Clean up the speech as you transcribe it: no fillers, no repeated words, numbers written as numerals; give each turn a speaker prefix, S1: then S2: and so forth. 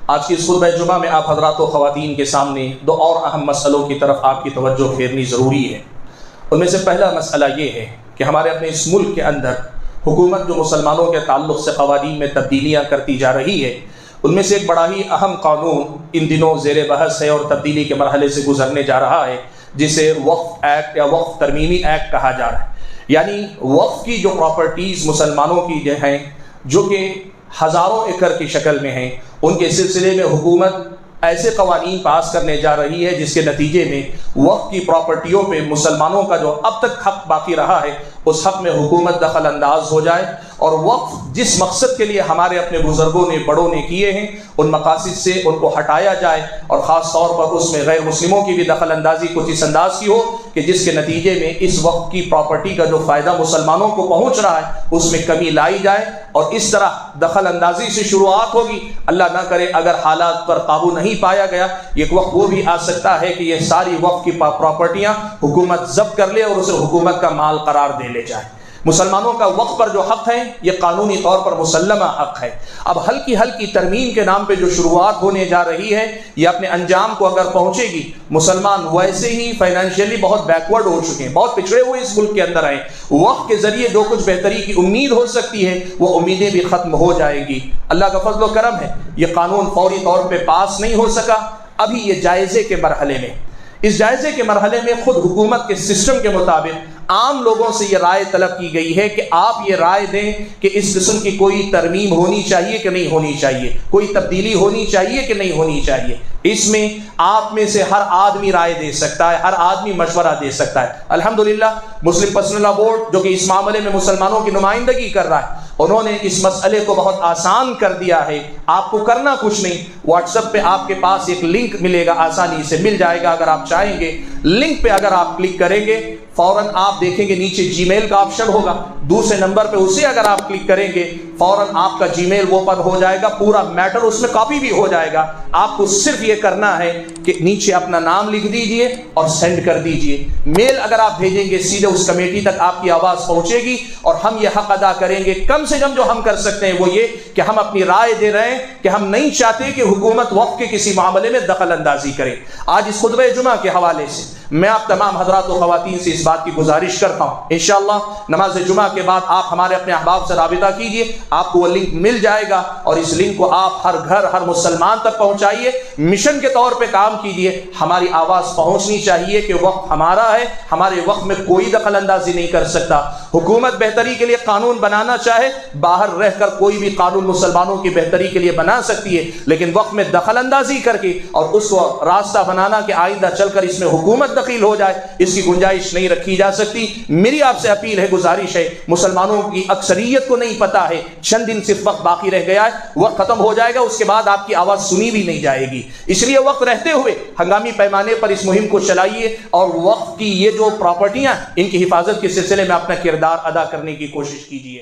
S1: آج کی اس خطبہ جمعہ میں آپ حضرات و خواتین کے سامنے دو اور اہم مسئلوں کی طرف آپ کی توجہ پھیرنی ضروری ہے۔ ان میں سے پہلا مسئلہ یہ ہے کہ ہمارے اپنے اس ملک کے اندر حکومت جو مسلمانوں کے تعلق سے قوانین میں تبدیلیاں کرتی جا رہی ہے، ان میں سے ایک بڑا ہی اہم قانون ان دنوں زیر بحث ہے اور تبدیلی کے مرحلے سے گزرنے جا رہا ہے، جسے وقف ایکٹ یا وقف ترمیمی ایکٹ کہا جا رہا ہے۔ یعنی وقف کی جو پراپرٹیز مسلمانوں کی ہیں، جو کہ ہزاروں ایکڑ کی شکل میں ہیں، ان کے سلسلے میں حکومت ایسے قوانین پاس کرنے جا رہی ہے جس کے نتیجے میں وقف کی پراپرٹیوں پہ مسلمانوں کا جو اب تک حق باقی رہا ہے اس حق میں حکومت دخل انداز ہو جائے، اور وقف جس مقصد کے لیے ہمارے اپنے بزرگوں نے بڑوں نے کیے ہیں ان مقاصد سے ان کو ہٹایا جائے، اور خاص طور پر اس میں غیر مسلموں کی بھی دخل اندازی کچھ اس انداز کی ہو کہ جس کے نتیجے میں اس وقف کی پراپرٹی کا جو فائدہ مسلمانوں کو پہنچ رہا ہے اس میں کمی لائی جائے، اور اس طرح دخل اندازی سے شروعات ہوگی۔ اللہ نہ کرے اگر حالات پر قابو نہیں پایا گیا، ایک وقت وہ بھی آ سکتا ہے کہ یہ ساری وقف کی پراپرٹیاں حکومت ضبط کر لے اور اسے حکومت کا مال قرار دے لے جائے۔ مسلمانوں کا وقف پر جو حق ہے یہ قانونی طور پر مسلمہ حق ہے۔ اب ہلکی ترمیم کے نام پہ جو شروعات ہونے جا رہی ہے یہ اپنے انجام کو اگر پہنچے گی، مسلمان ویسے ہی فائنینشیلی بہت بیکورڈ ہو چکے ہیں، بہت پچھڑے ہوئے اس ملک کے اندر ہیں، وقف کے ذریعے جو کچھ بہتری کی امید ہو سکتی ہے وہ امیدیں بھی ختم ہو جائیں گی۔ اللہ کا فضل و کرم ہے یہ قانون فوری طور پہ پاس نہیں ہو سکا، ابھی یہ جائزے کے مرحلے میں، اس جائزے کے مرحلے میں خود حکومت کے سسٹم کے مطابق عام لوگوں سے یہ رائے طلب کی گئی ہے کہ آپ یہ رائے دیں کہ اس قسم کی کوئی ترمیم ہونی چاہیے کہ نہیں ہونی چاہیے، کوئی تبدیلی ہونی چاہیے کہ نہیں ہونی چاہیے۔ اس میں آپ میں سے ہر آدمی رائے دے سکتا ہے، ہر آدمی مشورہ دے سکتا ہے۔ الحمدللہ مسلم پرسنل لا بورڈ جو کہ اس معاملے میں مسلمانوں کی نمائندگی کر رہا ہے، انہوں نے اس مسئلے کو بہت آسان کر دیا ہے۔ آپ کو کرنا کچھ نہیں، واٹس ایپ پہ آپ کے پاس ایک لنک ملے گا، آسانی سے مل جائے گا۔ اگر آپ چاہیں گے لنک پہ اگر آپ کلک کریں گے فوراً آپ دیکھیں گے نیچے جی میل کا آپشن ہوگا، دوسرے نمبر پہ اسے اگر آپ کلک کریں گے فوراً آپ کا جی میل اوپن ہو جائے گا، پورا میٹر اس میں کاپی بھی ہو جائے گا۔ آپ کو صرف یہ کرنا ہے کہ نیچے اپنا نام لکھ دیجئے اور سینڈ کر دیجئے۔ میل اگر آپ بھیجیں گے سیدھے اس کمیٹی تک آپ کی آواز پہنچے گی، اور ہم یہ حق ادا کریں گے کم سے کم جو ہم کر سکتے ہیں وہ یہ کہ ہم اپنی رائے دے رہے ہیں کہ ہم نہیں چاہتے کہ حکومت وقف کے کسی معاملے میں دخل اندازی کرے۔ آج اس خطبہ جمعہ کے حوالے سے میں آپ تمام حضرات و خواتین سے اس بات کی گزارش کرتا ہوں، انشاءاللہ نماز جمعہ کے بعد آپ ہمارے اپنے احباب سے رابطہ کیجئے، آپ کو وہ لنک مل جائے گا، اور اس لنک کو آپ ہر گھر ہر مسلمان تک پہنچائیے، مشن کے طور پہ کام کیجئے۔ ہماری آواز پہنچنی چاہیے کہ وقف ہمارا ہے، ہمارے وقف میں کوئی دخل اندازی نہیں کر سکتا۔ حکومت بہتری کے لیے قانون بنانا چاہے باہر رہ کر کوئی بھی قانون مسلمانوں کی بہتری کے لیے بنا سکتی ہے، لیکن وقف میں دخل اندازی کر کے اور اس کو راستہ بنانا کہ آئندہ چل کر اس میں حکومت دخیل ہو جائے، اس کی گنجائش نہیں رکھی جا سکتی۔ میری آپ سے اپیل ہے، گزارش ہے، مسلمانوں کی اکثریت کو نہیں پتا ہے، چند دن صرف وقت باقی رہ گیا ہے، وقت ختم ہو جائے گا، اس کے بعد آپ کی آواز سنی بھی نہیں جائے گی۔ اس لیے وقت رہتے ہوئے ہنگامی پیمانے پر اس مہم کو چلائیے، اور وقت کی یہ جو پراپرٹیاں ان کی حفاظت کے سلسلے میں اپنا کردار ادا کرنے کی کوشش کیجیے۔